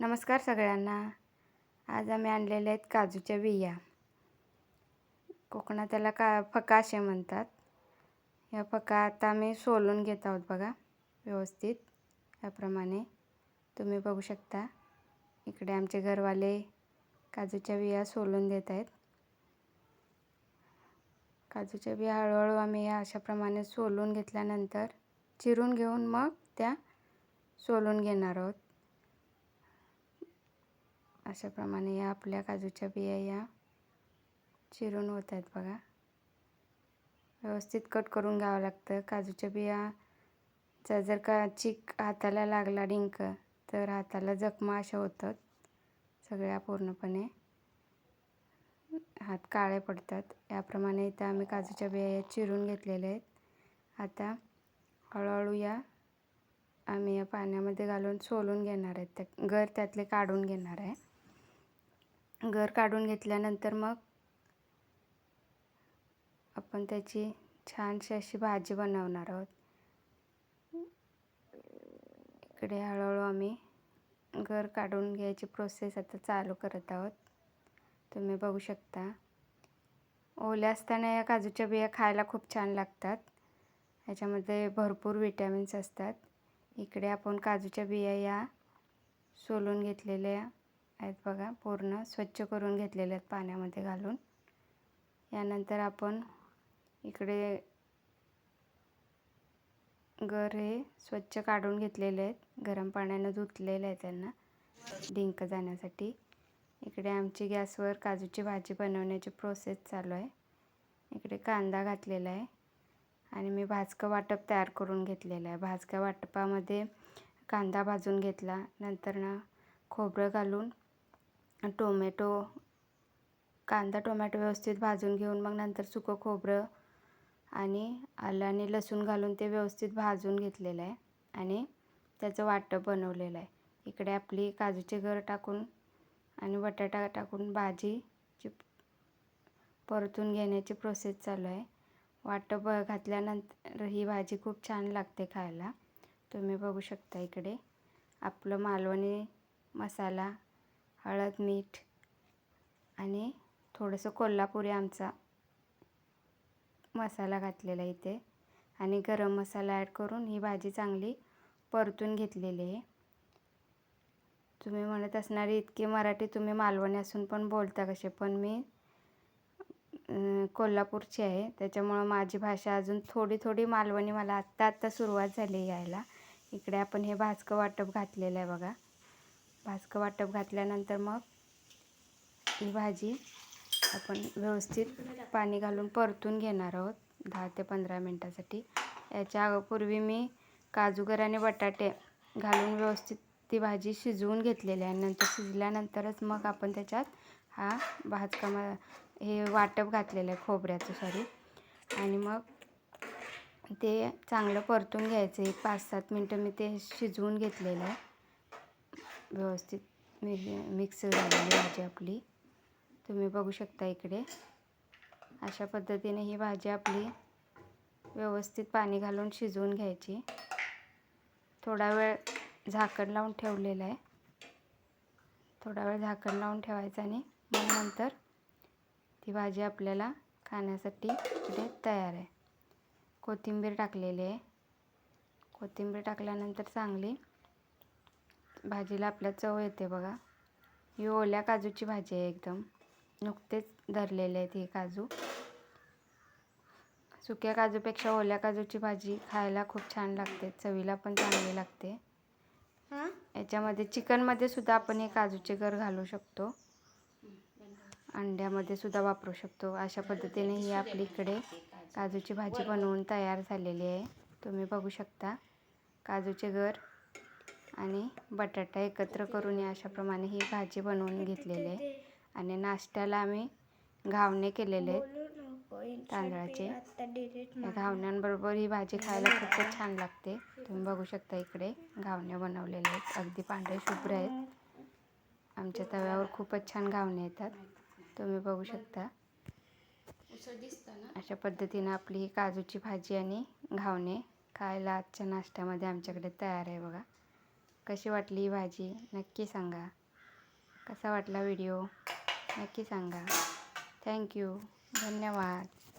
नमस्कार सगळ्यांना. आज आम्ही आणलेले आहेत काजूच्या बिया. कोकणात त्याला फका असे म्हणतात. या फका आता आम्ही सोलून घेत आहोत बघा व्यवस्थित. याप्रमाणे तुम्ही बघू शकता. इकडे आमचे घरवाले काजूच्या बिया सोलून देत आहेत. काजूच्या बिया हळूहळू आम्ही या अशाप्रमाणे सोलून घेतल्यानंतर चिरून घेऊन मग त्या सोलून घेणार आहोत. अशाप्रमाणे या आपल्या काजूच्या बिया या चिरून होत आहेत बघा. व्यवस्थित कट करून घ्यावं लागतं. काजूच्या बियाचा जर का चिक हाताला लागला डिंक तर हाताला जखमा अशा होतात सगळ्या पूर्णपणे. हात काळे पडतात. याप्रमाणे इथं आम्ही काजूच्या बिया चिरून घेतलेल्या आहेत. आता हळूहळू या आम्ही या पाण्यामध्ये घालून सोलून घेणार आहेत. गर त्यातले काढून घेणार आहे. गर काढून घेतल्यानंतर मग आपण त्याची छानशी अशी भाजी बनवणार आहोत. इकडे हळूहळू आम्ही गर काढून घ्यायची प्रोसेस आता चालू करत आहोत. तुम्ही बघू शकता. ओल्या असताना या काजूच्या बिया खायला खूप छान लागतात. याच्यामध्ये भरपूर विटॅमिन्स असतात. इकडे आपण काजूच्या बिया या सोलून घेतलेल्या आहेत बघा. पूर्ण स्वच्छ करून घेतलेल्या आहेत पाण्यामध्ये घालून. यानंतर आपण इकडे गर हे स्वच्छ काढून घेतलेले आहेत. गरम पाण्यानं धुतलेले आहेत त्यांना डिंक जाण्यासाठी. इकडे आमची गॅसवर काजूची भाजी बनवण्याची प्रोसेस चालू आहे. इकडे कांदा घातलेला आहे आणि मी भाजकं वाटप तयार करून घेतलेलं आहे. भाजक्या वाटपामध्ये कांदा भाजून घेतला. नंतर खोबरं घालून कांदा टोमॅटो व्यवस्थित भाजून घेऊन मग नंतर सुकं खोबरं आणि आलं आणि लसूण घालून ते व्यवस्थित भाजून घेतलेलं आहे आणि त्याचं वाटप बनवलेलं आहे. इकडे आपली काजूचे गर टाकून आणि बटाटा टाकून भाजीची परतून घेण्याची प्रोसेस चालू आहे. वाटप घातल्यानंतर ही भाजी खूप छान लागते खायला. तुम्ही बघू शकता. इकडे आपलं मालवणी मसाला, हळद, मीठ आणि थोडंसं कोल्हापुरी आमचा मसाला घातलेला इथे आणि गरम मसाला ॲड करून ही भाजी चांगली परतून घेतलेली आहे. तुम्ही म्हणत असणार इतकी मराठी तुम्ही मालवणी असून पण बोलता कसे, पण मी कोल्हापूरची आहे त्याच्यामुळं माझी भाषा अजून थोडी मालवणी मला आत्ता सुरुवात झाली यायला. इकडे आपण हे भाजकं वाटप घातलेलं आहे बघा. भाजकं वाटप घातल्यानंतर मग ही भाजी आपण व्यवस्थित पाणी घालून परतून घेणार आहोत 10 ते 15 मिनटासाठी. याच्या पूर्वी मी काजूगर आणि बटाटे घालून व्यवस्थित ती भाजी शिजवून घेतलेली आहे. नंतर शिजल्यानंतरच मग आपण त्याच्यात हा हे वाटप घातलेलं आहे खोबऱ्याचं आणि मग ते चांगलं परतून घ्यायचं. 5-7 मिनटं मी ते शिजवून घेतलेलं आहे. व्यवस्थित मिक्स झालेली भाजी आपली. तुम्ही बघू शकता. इकडे अशा पद्धतीने ही भाजी आपली व्यवस्थित पाणी घालून शिजवून घ्यायची. थोडा वेळ झाकण लावून ठेवलेलं आहे. थोडा वेळ झाकण लावून ठेवायचं आणि मग नंतर ती भाजी आपल्याला खाण्यासाठी इकडे तयार आहे. कोथिंबीर टाकलेली आहे. कोथिंबीर टाकल्यानंतर चांगली भाजीला आपल्या चव येते बघा. ही ओल्या काजूची भाजी आहे. एकदम नुकतेच धरलेले आहेत हे काजू. सुक्या काजूपेक्षा ओल्या काजूची भाजी खायला खूप छान लागते. चवीला पण चांगली लागते. याच्यामध्ये चिकनमध्ये सुद्धा आपण हे काजूचे गर घालू शकतो. अंड्यामध्ये सुद्धा वापरू शकतो. अशा पद्धतीने ही आपली इकडे काजूची भाजी बनवून तयार झालेली आहे. तुम्ही बघू शकता. काजूचे गर आणि बटाटा एकत्र करून अशाप्रमाणे ही भाजी बनवून घेतलेली आहे. आणि नाश्त्याला आम्ही घावणे केलेले आहेत तांदळाचे. या घावण्यांबरोबर ही भाजी खायला खूपच छान लागते. तुम्ही बघू शकता. इकडे घावणे बनवलेले आहेत. अगदी पांढरे शुभ्र आहेत. आमच्या तव्यावर खूपच छान घावणे येतात. तुम्ही बघू शकता. अशा पद्धतीनं आपली ही काजूची भाजी आणि घावणे खायला आजच्या नाश्त्यामध्ये आमच्याकडे तयार आहे बघा. कशी वाटली ही भाजी नक्की सांगा. कसा वाटला व्हिडिओ नक्की सांगा. थँक्यू. धन्यवाद.